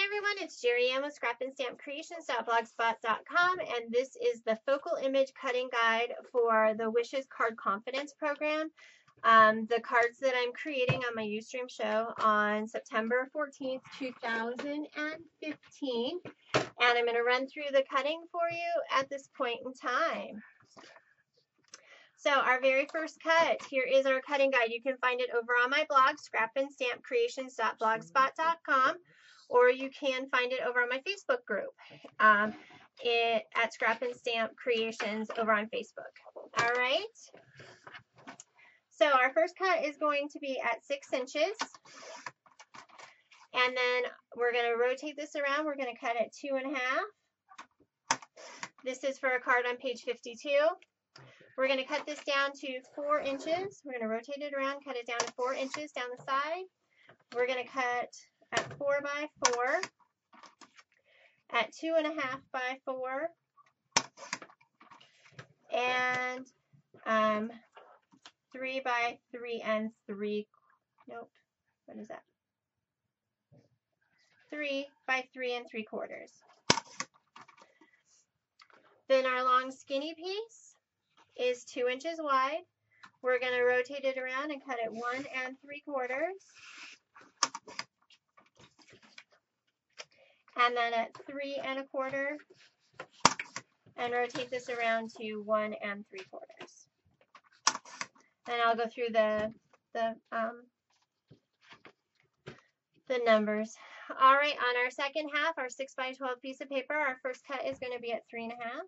everyone, it's Jerry Ann with scrapandstampcreations.blogspot.com, and this is the focal image cutting guide for the Wishes Card Confidence program. The cards that I'm creating on my Ustream show on September 14th, 2015, and I'm going to run through the cutting for you at this point in time. So our very first cut, here is our cutting guide. You can find it over on my blog, scrapandstampcreations.blogspot.com, or you can find it over on my Facebook group at Scrap and Stamp Creations over on Facebook. All right. So our first cut is going to be at 6 inches. And then we're going to rotate this around. We're going to cut at 2.5. This is for a card on page 52. We're going to cut this down to 4 inches. We're going to rotate it around, cut it down to 4 inches down the side. We're going to cut at 4 by 4, at 2.5 by 4, and 3 by 3 and 3. Nope. What is that? 3 by 3 and 3/4. Then our long skinny piece is 2 inches wide. We're going to rotate it around and cut it 1 3/4. And then at 3 1/4, and rotate this around to 1 3/4. And I'll go through the numbers. All right, on our second half, our 6 by 12 piece of paper, our first cut is going to be at 3.5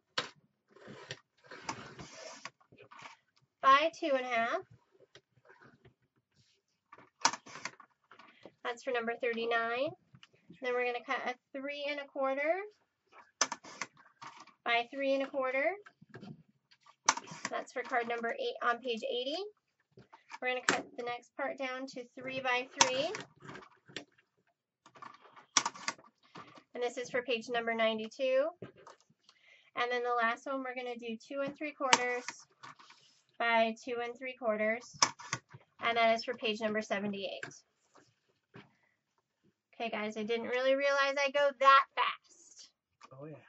by 2.5. That's for number 39. Then we're going to cut a 3 1/4 by 3 1/4. That's for card number 8 on page 80. We're going to cut the next part down to 3 by 3. And this is for page number 92. And then the last one, we're going to do 2 3/4 by 2 3/4. And that is for page number 78. Okay, guys, I didn't really realize I go that fast. Oh, yeah.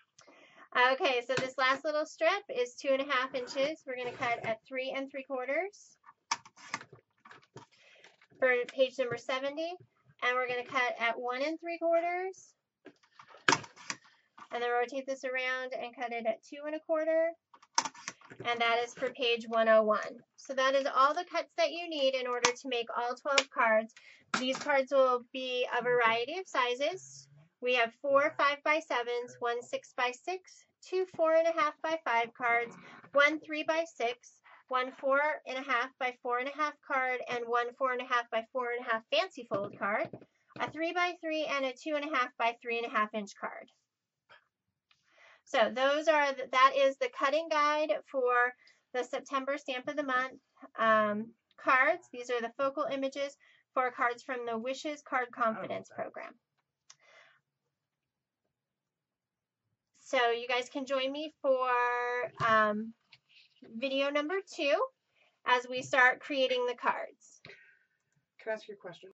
Okay, so this last little strip is 2.5 inches. We're going to cut at 3 3/4 for page number 70. And we're going to cut at 1 3/4. And then rotate this around and cut it at 2 1/4. And that is for page 101. So that is all the cuts that you need in order to make all 12 cards. These cards will be a variety of sizes. We have 4 5 by 7s, 1 6 by 6, 2 4.5 by 5 cards, 1 3 by 6, 1 4.5 by 4.5 card, and 1 4.5 by 4.5 fancy fold card, a 3 by 3 and a 2.5 by 3.5 inch card. So that is the cutting guide for the September Stamp of the Month cards. These are the focal images for cards from the Wishes Card Confidence program. So you guys can join me for video number 2 as we start creating the cards. Can I ask you a question?